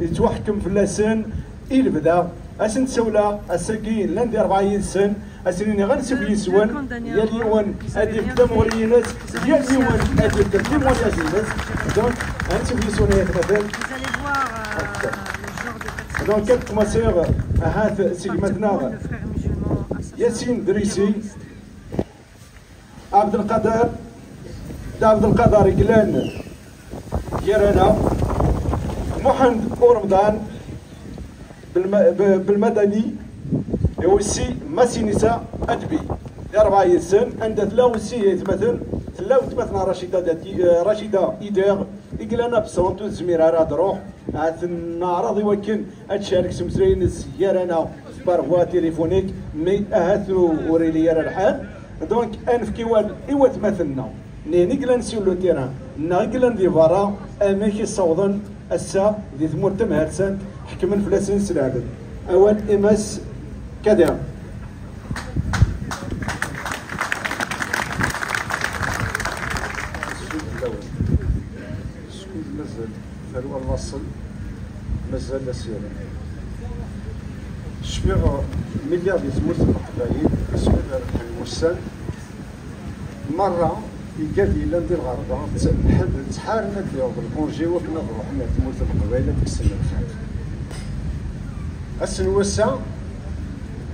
يتوحكم في اللسان البدا اسن تسولا اساكي لاندي 4 سن اسنيني غنسوف يسوان يا اليوان هادي بدا مورينات يا اليوان هادي بدا تيمونياجينات دونك غنسوف يسوان يا مثلا دونك كيف كوماسيغ هاد سيغماتنا ياسين دريسي عبد القادر قلان يرانا محمد ورمضان بالمدني يوسي ماسينيسا ادبي 4 سن عند تلاوسي يتمثل تلاوتمثنا رشيده ايدير يقلانا بصونتو زميره راه تروح نعرض يمكن تشارك سمسرين السيارة بارغوا تليفونيك مي اهاتو وريلي راه الحال دونك انفكي ايوا تمثلنا نيني كلا نسيو لو تيران ناكلا ندي فارا اماكي صوضن السا دي ثمور تمهرسان حكمن فلاسن سلعبد اول اماس كذا مازال ثروة الوصل مازال لا سير شفيغ مليار يتموت القبائل شفيغ المسان مرة يقال لي لا ندير غرضة تحارنا ديال بالكونجي وكنا نروح تموت القبائل ديك السنة اللي فاتت السنوسة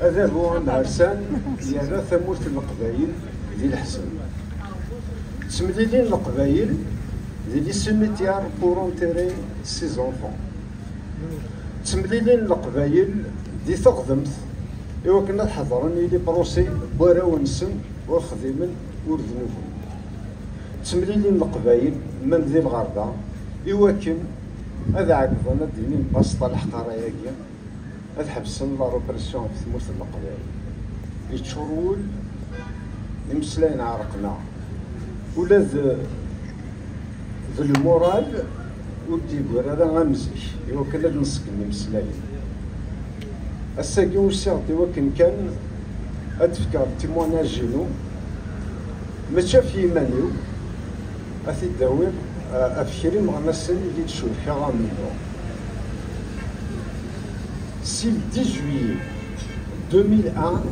هذا هو العرسان ديال ثموت القبائل ديال الحسن تمديدين القبائل ديال سيميتيار بور انتيري سي زونفون تمديدين القبائل دي تقدمت إوا كنا حضرن لي بروسي بوراو نسن وخديمن وردنوفن تمليلين القبايل من ذي الغردة إوا كن هذا عقبنا دينين بسطة الحقارة ياكي هذا حبسن لا روبرسيون في ثموت القبايل يتشرول يمسلاين عرقنا ولا ذو المورال ودي يقول هذا غامزيش إوا كنا نسكن يمسلاين الساقي وسيغطي وكن كان أتفكر تيموناجينو ما شاف يمانيو أثي الدوير أفكري مغنى السنة اللي تشوف فيها غامينو سي 10 جويي 2001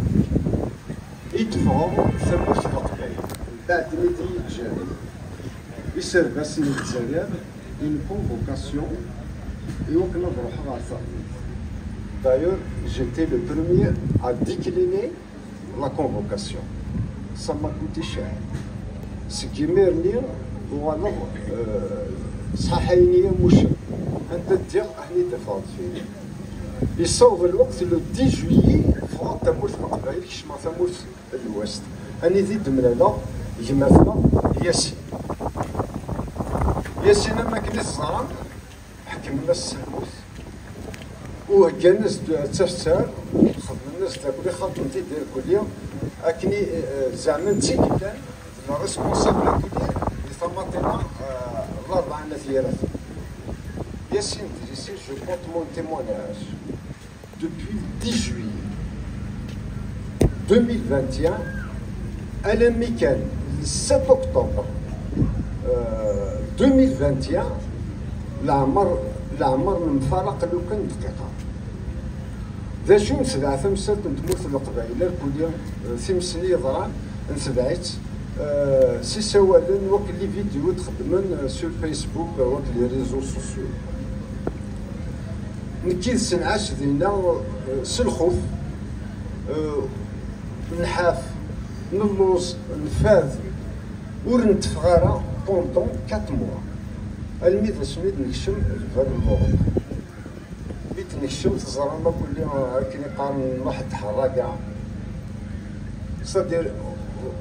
يدفعوا ثموت القبائل بعد ميدي الجزائر يسير باسني الجزائر une convocation إوا كنا نروحو على D'ailleurs, j'étais le premier à décliner la convocation. Ça m'a coûté cher. Ce qui m'a dit, voilà, صحيني مش أنت تدير أهلي تفاضل فيه. يصوب الوقت le 10 juillet فوق تموت القبائل كيش ما تموت الوست. أنا زيد من هذا جمعنا ياسين. ياسين ما كنت الزرع حكمنا السلموس. وكان الناس تفسر خدم الناس تاكل خدمتي ديال كليه اكني زعما انت كدا لا ريسبونسابل كليه اللي فماتنا الاربعه نثيرات ياسين ديسي جو كونت مون témoignage depuis 10 juillet 2021 انا مي كان 7 اكتوبر 2021 العمر مفارق لو كان دقيقه ذا شو نسبع ثمسة تموت القبائل الكلية ثمسني ضران نسبعت سي سوالن وقت لي فيديو تخدمن سور فيسبوك وقت لي ريزو سوسيو نكيد سنعاش دينا سلخوف نحاف نلوز نفاذ ورنتفغارا بوندون 4 موا الميد سميت نكشم الفال المغرب بيت نكشم تزرعنا كل كي قارن واحد حراقة صدير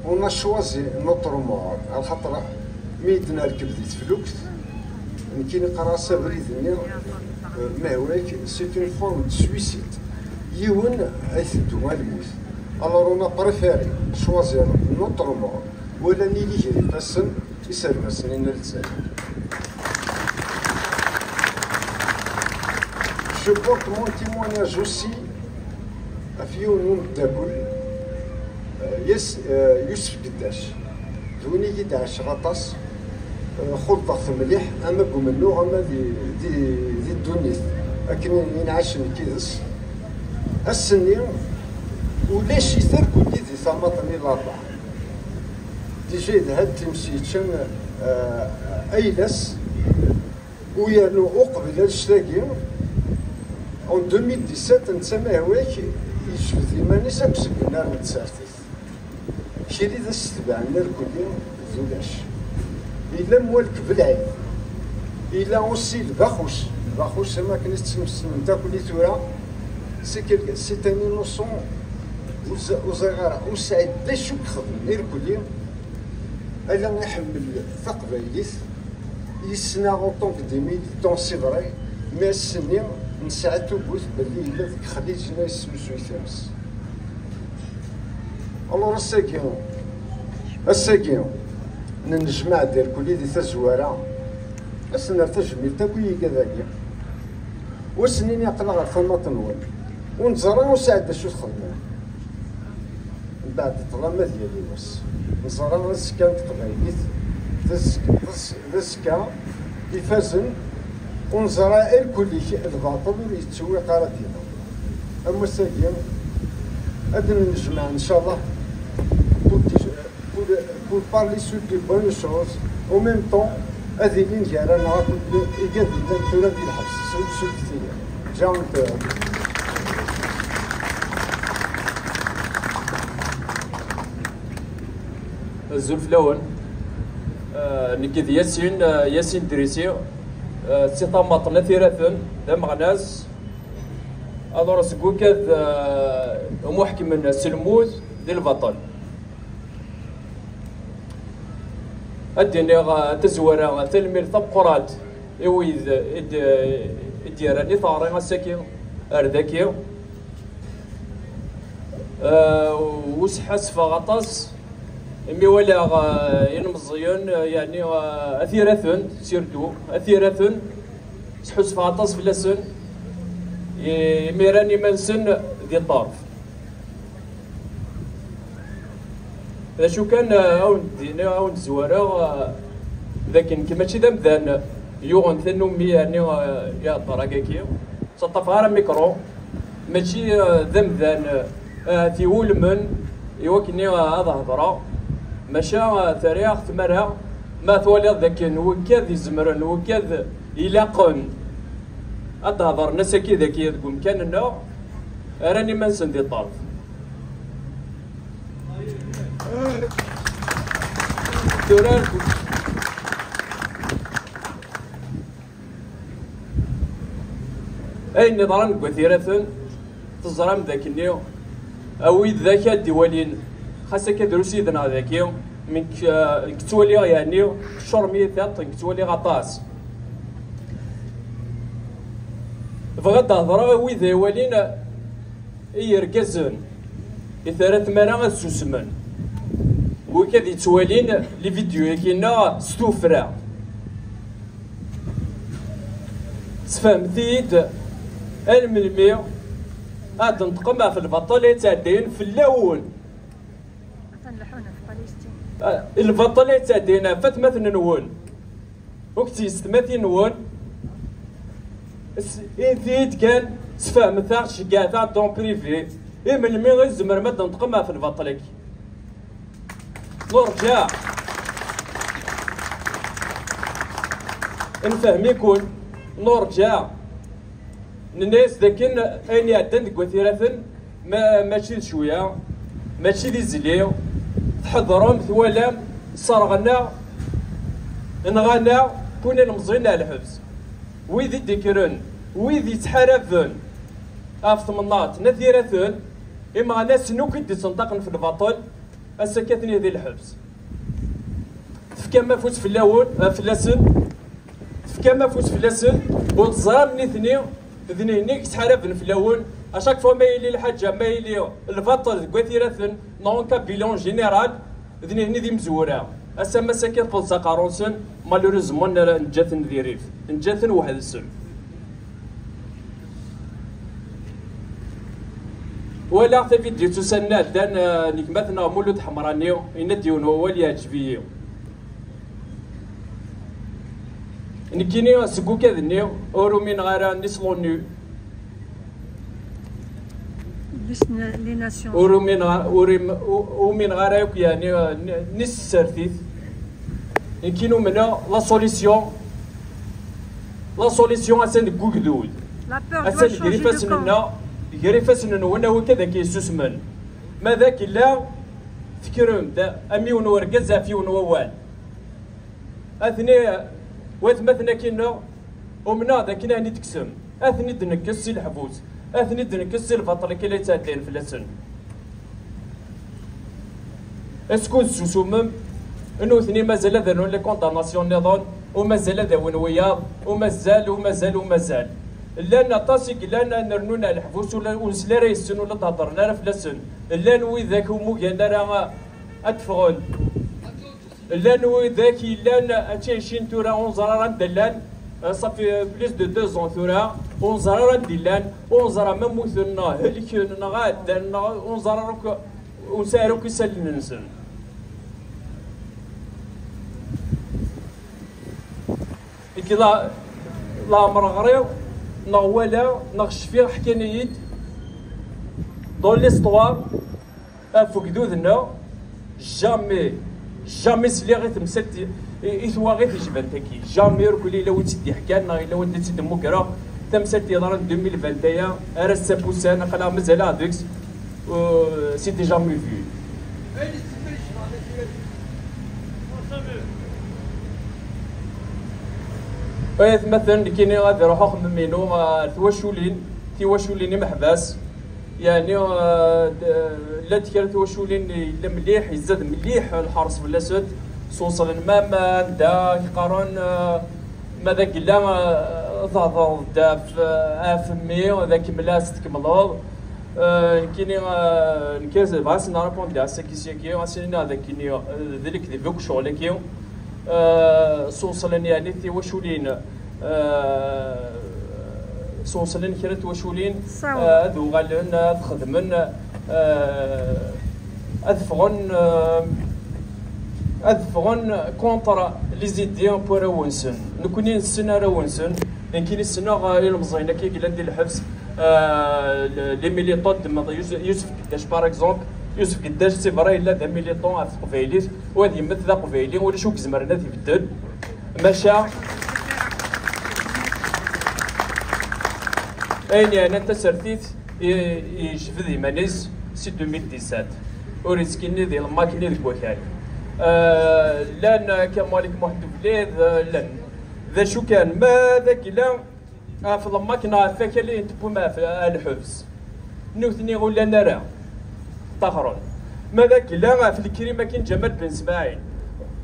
ونا شوازي نوتر مور على خاطر ميدنا ركب ديت فلوكس كي نقرا سابريدني ما هواك سي اون فورم دو سويسيد يون ايثدو الموت الوغ انا بريفيري شوازي نوتر مور ولا نيلي جري باسن يسربسني نلتزم Je porte mon témoignage aussi à Fioun Daboul, Youssef Gdash. Jouni Gdash غطاس خلطة مليح أما قوم النوع أما دي الدنيا لكن ينعش كيدس السني ولاش يتركوا دي ثماطني الاربعه ديجا هاد تمشيتشن ايلس ويانو اقبل الشتاقي en 2017 نتسمى هواك يشوف ديما ساكسك نار متسارتيس كيري ذا السبع نار كلي زولاش إلا موالك بالعين إلا أوسي الباخوش ما كنت تسمس نتا كلي تورا سي تاني نوسون وزغارة وسعيد دا شو كخدم نار كلي ألا نحمل تقبايليت يسنا غوطون كديمي طون سي فري مي السنين نساعدو بوث بلي إلا ذيك خليجنا يسمسو يثمس ألور الساكيون نجمع دير كلي دي تزوارة أسنر تجميل تاكوي كذاك وسنين يقلع غير ثماط نول ونزرا وساعد شو تخدم من بعد طلع ما ديالي واس نزرا نسكا تقبايليت تزكا يفازن ونزرا الكل الباطل يتسوي قارتنا اما الساكين ادنا نجمع ان شاء الله pour parler sur de bonnes choses en même temps هذه اللي نجارة نعرفوا إيجاد الدكتوراه ديال الحبس سوق كثير جاونت الزلف الأول نكيد ياسين دريسي سي طماطنا ثلاثا دا مغناز الور سكو كاد محكم من سلموز ديال البطل اديني تزوره تلمير طبقرات يويد ديراني ثاري غساكي ارداكي وسحاس فغطاس مي ولا ينمزيون يعني اثيرثن سيرتو اثيرثن سحوس فغطاس فلاسن ميراني منسن ذي الطرف شو كان اون زواره لكن كما تشي ذا مذان يوغن ثنومي يعني يا طراكاكي سطفها ميكرو ماشي ذا مذان في ولمن يوكني هذا هضره ماشا تاريخ ثمرها ما ثوالي ذاك وكاد يزمرن وكاد يلاقن هضر نساكي ذاك تقول كان النوع راني ما نسن ذي الطرف أي نظرا كثيرة تزرم ذاك النيو أوي ذاك الديوالين خاصة كدروسي ذنا ذاك يوم من كتولي يعني شرمي ثابت كتولي غطاس بغض النظر أوي ذيوالين يركزن إثارة مرا سوسمن وكاد يتوالين لي فيديو كينا ستوفرا تفهمتيد الملمي هاد نتقمع في البطل يتعدين في اللون تنلحونا في فلسطين البطل يتعدين فاتمثل نون وكتي ستماثل نون إذا كان تفهمتها شكاتا دون بريفي الملمي غير زمر ماد نتقمع في البطل نرجع نفهم يكون نرجع الناس ذاكن اين يعدن ديك وثيرة ماشي شويه ماشي دي زليو تحضرهم ثوالام صرغنا نغانا كنا نمزينا على الحبس ويذي ديكرن ويذي تحارفن اف ثمنات نثيرة اما ناس نوكي دي تنطقن في البطل السكاتني ذي الحبس فكما فوت في اللون في اللسن فكما فوت في اللسن وتزرام نثني ذنينيك تحاربن في اللون اشاك فوا ما يلي الحاجه ما يلي البطل كوثيرة نونكا بيلون جينيرال ذنيني ذي مزوره اسا مساكين فلسا قارونسن مالوريزمون نجاتن ذي ريف نجاتن واحد السم ولا حتى فيديو تسنى دان نكمتنا مولود حمرانيو ينديون هو اللي يعجبيه نكيني سكو كذني أورو من غير نسلوني لي ناسيون ومن غير يعني نس سرثيث نكينو منا لا سوليسيون أسان كوكدود أسان غريفاسنا وانا وكذا كيسوسمن ماذا كلا فكرهم دا أميون ورقزا فيون ووال أثني وثمثنا كنا ومنا ذا كنا نتكسم أثني دنكس الحبوس أثني دنكس الفطر كلا يتعدين في اللسن اسكو سوسومم انو ثني مازال ذرون لي كوندامناسيون نظام ومازال ذاون وياض ومازال لان طاسي لان نرنونا الحبوس ولا ونسلا ريسن ولا تهضرنا في اللسن لان وذاك وموكان راه اتفغل لان وذاك لان اتشين تورا اونزرا دلان صافي بليس دو 2 ans ثورا اونزرا دلان اونزرا مموثنا هلكنا غادا اونزرا ونسارو كيسال ننسن كذا لا مرغريو نغولا نغشفي حكايات دون ليستوار فوكدودنا جامي سلي غير تمسلتي إثوا غير تجبان تاكي جامي ركولي لو تدي حكانا إلا ودي تدي موكرا تمسلتي ضرن 2021 أرا السابوسان قلا مازال هذيكس سي ديجا مي فيو مثلا كاين غادي يروحوا خممينو تواشولين محباس يعني لا تكرا تواشولين الا مليح يزاد مليح الحرس في الاسود صوصل الماما دا يقارن ماذا قلا ضغط داف افمي وذاك ملاس تكملو كاين نكاز باس نعرفون دا ساكيسيكي غاسينا ذاك ذلك دي فوق شغلك صوصلن يعني تواشولين صوصلن كرا تواشولين ذو غالن تخدمن أذفغن كونترا لي زيديون بورا ونسن نكوني السنة راه ونسن كاين السنة المزينة كي قلنا ندير الحبس لي ميليطون دما يوسف قداش باغ اكزومبل يوسف قداش سي فري الا ذا ميليطون في قبيليت وهذه يمثل ذا قبيلي ولا شو كزمرنا تيبدل ماشا اين يعني انت سرتيت يجبد يمانيس سي 2017 وريسكيني ديال الماكيني ديك وكاين لان كمالك محمد بليد لان ذا شو كان ما ذاك لا في الماكينه فاكر اللي انتبهوا معاه في الحبس نوثني ولا نرى طهرون ماذاك لا في الكريمه كاين جمال بن اسماعيل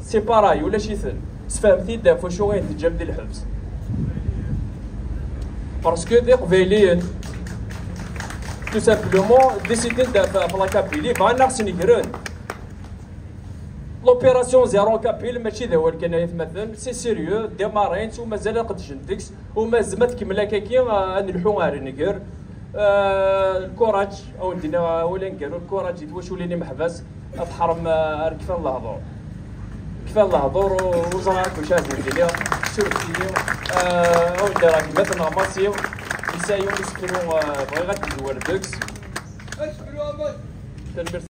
سي باراي ولا شي ثن سفهمتي دا فوشو غير تجمد الحبس باسكو دي قبيليين تو سامبلومون ديسيدين دا في لاكابيلي بغا خصني يقرون لوبيراسيون زيرو كابيل ماشي ذا هو اللي كان يتمثل سي سيريو ديمارين ومازال قد جندكس ومازال تكمل هكاكي نلحو غير نقر الكوراج او ندينا ولا نقالوا الكوراج يتواشوليني محبس افحرم كيفاه الهضور كيفاه الهضور وزراك واش غادي ندير سورتي او راك مثلا ماسيو يسايو يسكنوا بغي غادي ندور دكس